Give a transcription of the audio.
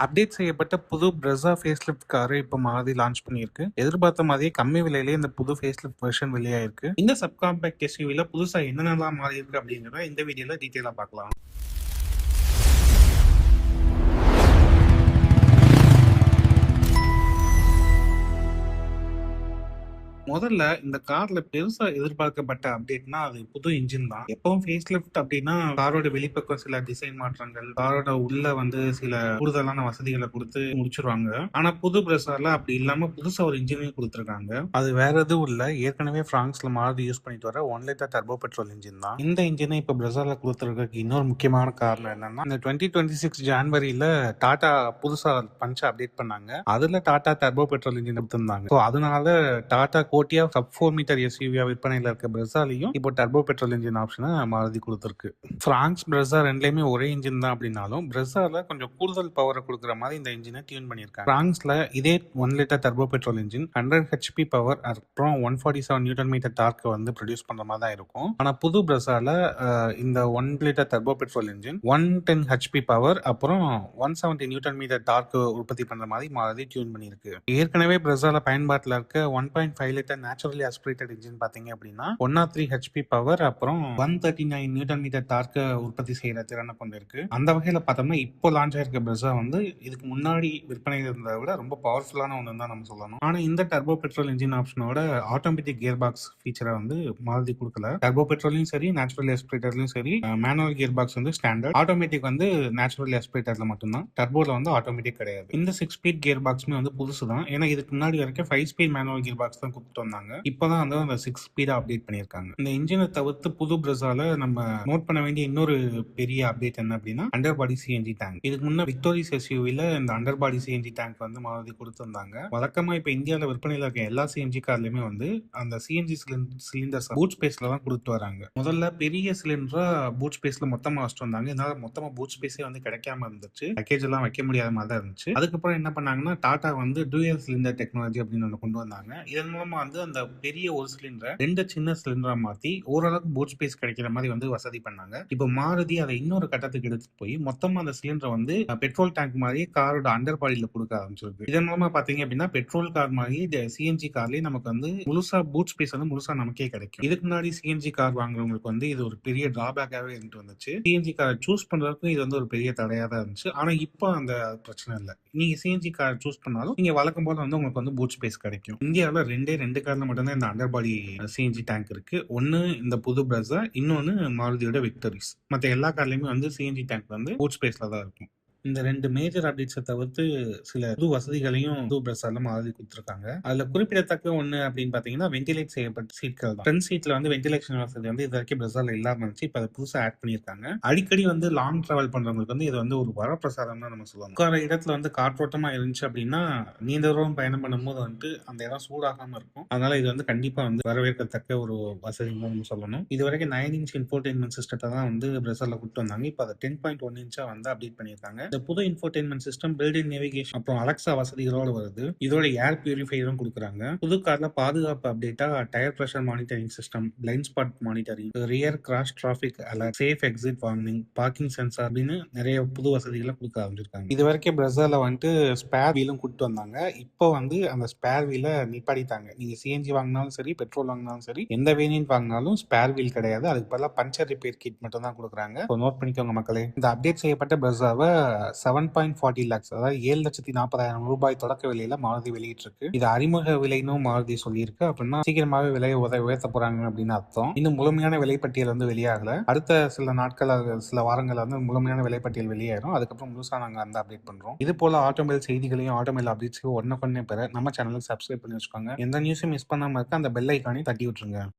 Update செய்யப்பட்ட புது Brezza facelift காரை இப்ப மாருதி லான்ச் பண்ணியிருக்கு. எதிர்பார்த்த மாதிரியே கம்மி விலையிலேயே இந்த புது ஃபேஸ்லிஃப்ட் வெர்ஷன் வெளியாயிருக்கு. இந்த சப் காம்பேக்ட் எஸ்யூவில புதுசா என்னென்னலாம் மாறியிருக்கு அப்படிங்கிறத இந்த வீடியோல டீட்டெயிலா பார்க்கலாம். முதல்ல இந்த கார்ல பெருசா எதிர்பார்க்கப்பட்ட அப்டேட்னா அது புது இன்ஜின் தான். எப்பவும் ஃபேஸ்லிஃப்ட் அப்படின்னா காரோட வெளிப்பக்கம் சில டிசைன் மாற்றங்கள், காரோட உள்ள வந்து சில கூடுதலான வசதிகளை கொடுத்து முடிச்சிருவாங்க. ஆனா புது Brezzaல அப்படி இல்லாம புதுசா ஒரு இன்ஜினையும் கொடுத்துருக்காங்க. அது வேற எதுவும் இல்ல, ஏற்கனவே பிரான்ஸ்ல மாருதி யூஸ் பண்ணிட்டு வர 1 லிட்டர் டர்போ பெட்ரோல் இன்ஜின் தான். இந்த இன்ஜினை இப்ப Brezzaல கொடுத்துருக்கிறதுக்கு இன்னொரு முக்கியமான காரணம் என்னன்னா, இந்த 2026 ஜான்வரியில டாடா புதுசா பஞ்ச் அப்டேட் பண்ணாங்க. அதுல டாடா டர்போ பெட்ரோல் இன்ஜின் கொடுத்திருந்தாங்க. அதனால டாடா கோட்டியா சப் 4 மீட்டர் எஸ்யூவியா விற்பனையில இருக்க Brezzaலையும் இப்போ டர்போ பெட்ரோல் இன்ஜின் ஆப்ஷனை மாருதி கொடுத்துருக்கு. பிரான்ஸ் Brezza ரெண்டுலயுமே ஒரே இன்ஜின் தான் அப்படின்னாலும் Brezzaல கொஞ்சம் கூடுதல் பவரை கொடுக்குற மாதிரி இந்த இன்ஜினை டியூன் பண்ணியிருக்காங்க. பிரான்ஸ்ல இதே 1 litre turbo petrol engine 100 HP power அப்புறம் 147 நியூட்டன் மீட்டர் டார்க் வந்து ப்ரொடியூஸ் பண்ற மாதிரி தான் இருக்கும். ஆனா புது Brezzaல இந்த 1 litre turbo petrol engine 110 HP power அப்புறம் 170 நியூட்டன் மீட்டர் டார்க் உற்பத்தி பண்ற மாதிரி மாருதி டியூன் பண்ணியிருக்கு. ஏற்கனவே Brezzaல பயன்பாட்டில் இருக்க 1.5 லிட்டர் நேச்சுரலி ஆஸ்பிரேட்டட் இன்ஜின் பாத்தீங்க அப்படின்னா 103 ஹெச்பி பவர் அப்புறம் 139 நியூட்டன் மீட்டர் டார்க் உற்பத்தி செய்யற திறனை கொண்டிருக்கு. அந்த வகையில பார்த்தோம்னா இப்போ லான்ச் ஆயிருக்க Brezza வந்து இதுக்கு முன்னாடி விற்பனையில் இருந்ததை விட ரொம்ப பவர்ஃபுல்லான ஒன்று தான் நம்ம சொல்லணும். ஆனா இந்த டர்போ பெட்ரோல் இன்ஜின் ஆப்ஷனோட ஆட்டோமேட்டிக் கியர் பாக்ஸ் ஃபீச்சரை வந்து மாருதி கொடுக்கல. டர்போ பெட்ரோலையும் சரி நேச்சுரலி ஆஸ்பிரேட்டர்லயும் சரி மேனுவல் கியர் பாக்ஸ் வந்து ஸ்டாண்டர்ட், ஆட்டோமேட்டிக் வந்து நேச்சுரலி ஆஸ்பிரேட்டர்ல மட்டும்தான், டர்போல வந்து ஆட்டோமேட்டிக் கிடையாது. இந்த 6 ஸ்பீட் கியர் பாக்ஸுமே வந்து புதுசு தான். ஏன்னா இதுக்கு முன்னாடி வரைக்கும் 5 ஸ்பீட் மேனுவல் கியர் பாக்ஸ் தான் கொடுத்துட்டு வந்தாங்க. இப்பதான் வந்து அந்த 6 ஸ்பீடா அப்டேட் பண்ணிருக்காங்க. இந்த இன்ஜினை தவிர்த்து புது Brezzaல நம்ம நோட் பண்ண வேண்டிய இன்னொரு பெரிய அப்டேட் என்ன அப்படின்னா அண்டர் பாடி சிஎன்ஜி டேங்க். இதுக்கு முன்ன விக்டோரிஸ் எஸ்யூவில இந்த அண்டர் பாடி சிஎன்ஜி டேங்க் வந்து மாருதி கொடுத்திருந்தாங்க. வழக்கமா இப்ப இந்தியாவில் விற்பனையில் இருக்க எல்லா சிஎன்ஜி கார்லயுமே வந்து அந்த சிஎன்ஜி சிலிண்டர்ஸ் பூட் ஸ்பேஸ்ல தான் கொடுத்து வராங்க. முதல்ல பெரிய சிலிண்டரா பூட் ஸ்பேஸ்ல மொத்தமா வச்சுட்டு வந்தாங்க. இதனால மொத்தமா பூட் ஸ்பேஸே வந்து கிடைக்காம இருந்துச்சு, பேக்கேஜ் எல்லாம் வைக்க முடியாத மாதிரி தான் இருந்துச்சு. அதுக்கப்புறம் என்ன பண்ணாங்கன்னா டாடா வந்து டூயல் சிலிண்டர் டெக்னாலஜி அப்படின்னு ஒன்று கொண்டு வந்தாங்க. இதன் மூலமா வந்து அந்த பெரிய ஒரு சிலிண்டரை 2 சின்ன சிலிண்டரா மாத்தி ஓரளவுக்கு பூட் ஸ்பேஸ் கிடைக்கிற மாதிரி வந்து வசதி பண்ணாங்க. இப்போ மாருதி அதை இன்னொரு கட்டத்துக்கு எடுத்துட்டு போய் மொத்தமா அந்த சிலிண்டரை வந்து பெட்ரோல் டேங்க் மாதிரியே காரோட அண்டர் பாடியில கொடுக்க ஆரம்பிச்சிருக்கு. இதன் மூலமா பாத்தீங்க அப்படின்னா பெட்ரோல் கார் மாதிரி சிஎன்ஜி கார்லயே நமக்கு வந்து முழுசா பூட் ஸ்பேஸ் வந்து முழுசா நமக்கே கிடைக்கும். இதுக்கு முன்னாடி சிஎன்ஜி கார் வாங்குறவங்களுக்கு வந்து இது ஒரு பெரிய டிராபேக்காவே இருந்துட்டு வந்துச்சு. சிஎன்ஜி கார் சூஸ் பண்றதுக்கு இது வந்து ஒரு பெரிய தடையா தான் இருந்துச்சு. ஆனா இப்போ அந்த பிரச்சனை இல்லை. நீங்க சிஎன்ஜி கார் சூஸ் பண்ணாலும் நீங்க வழக்கம் போல வந்து உங்களுக்கு வந்து பூட் ஸ்பேஸ் கிடைக்கும். இந்தியாவில் ரெண்டு கார்ல மட்டும்தான் இந்த அண்டர் பாடி சிஎன்ஜி டேங்க் இருக்கு. ஒன்னு இந்த புது Brezza, இன்னொன்னு மாருதியோட விக்டரிஸ். மற்ற எல்லா கார்லயுமே வந்து சிஎன்ஜி டேங்க் வந்து பூட் ஸ்பேஸ்ல தான் இருக்கும். இந்த 2 மேஜர் அப்டேட்ஸை தவிர்த்து சில புது வசதிகளையும் புது Brezzaல மாருதி கொடுத்துருக்காங்க. அதுல குறிப்பிடத்தக்க ஒண்ணு அப்படின்னு பாத்தீங்கன்னா வென்டிலேட் செய்யப்பட்ட சீட்கள் தான். ஃப்ரண்ட் சீட்ல வந்து வென்டிலேஷன் வசதி வந்து இது வரைக்கும் Brezzaல இல்லாம இருந்துச்சு. இப்ப அதை புதுசா ஆட் பண்ணியிருக்காங்க. அடிக்கடி வந்து லாங் டிராவல் பண்றவங்களுக்கு வந்து இது வந்து ஒரு வரப்பிரசாதம் தான் நம்ம சொல்லணும். உட்கார இடத்துல வந்து காற்றோட்டமா இருந்துச்சு அப்படின்னா நீண்ட தூரம் பயணம் பண்ணும்போது வந்து அந்த இடம் சூடாகாம இருக்கும். அதனால இது வந்து கண்டிப்பா வந்து வரவேற்கத்தக்க ஒரு வசதி நம்ம சொல்லணும். இது வரைக்கும் 9 இன்ச் இன்ஃபோடெயின்மெண்ட் சிஸ்டத்தை தான் வந்து Brezzaல கொடுத்து வந்தாங்க. இப்ப அதை 10.1 இன்ச்சா வந்து அப்டேட் பண்ணியிருக்காங்க. இந்த புது இன்ஃபோடெயின்மெண்ட் சிஸ்டம் பில்ட்-இன் நேவிகேஷன் அப்புறம் அலெக்சா வசதிகளோட வருது. இதோட ஏர் பியூரிஃபையரும் கொடுக்குறாங்க. புது கார்ல பாதுகாப்பு அப்டேட்டா tyre pressure monitoring system, blind spot monitoring, rear crash traffic alert, safe exit warning, parking sensor அப்படின்னு நிறைய புது வசதிகளை கொடுக்க ஆரம்பிச்சிருக்காங்க. இது வரைக்கும் Brezzaல வந்துட்டு ஸ்பேர் வீலும் கொடுத்து வந்தாங்க. இப்போ வந்து அந்த ஸ்பேர் வீலை நிப்பாடிட்டாங்க. நீங்க சிஎன்ஜி வாங்கினாலும் சரி, பெட்ரோல் வாங்கினாலும் சரி, எந்த வேரியன்ட் வாங்கினாலும் ஸ்பேர் வீல் கிடையாது. அதுக்கு பதிலாக பஞ்சர் ரிப்பேர் கிட் மட்டும் தான் கொடுக்குறாங்க. நோட் பண்ணிக்கோங்க மக்களே. இந்த அப்டேட் செய்யப்பட்ட Brezzaவை 7.40 lakhs, அதாவது 7,40,000 ரூபாய் தொடக்க விலையில மாருதி வெளியிட்டிருக்கு. இது அறிமுக விலைன்னு மாருதி சொல்லியிருக்கு. அப்படின்னா சீக்கிரமாவே விலையை உயர்த்த போறாங்க அப்படின்னு அர்த்தம். இன்னும் முழுமையான விலைப்பட்டியல் வந்து வெளியாகல. அடுத்த சில நாட்கள் சில வாரங்கள் வந்து முழுமையான விலைப்பட்டியல் வெளியாயிரும். அதுக்கப்புறம் முழுசா நாங்க அந்த அப்டேட் பண்றோம். இது போல ஆட்டோமொபைல் செய்திகளையும் ஆட்டோமொபைல் அப்டேட்ஸையும் உடனுக்குடனே பெற நம்ம சேனலுக்கு சப்ஸ்கிரைப் பண்ணி வச்சுக்கோங்க. எந்த நியூஸும் மிஸ் பண்ணாம இருக்க அந்த பெல் ஐக்கானையும் தட்டி விட்டுருங்க.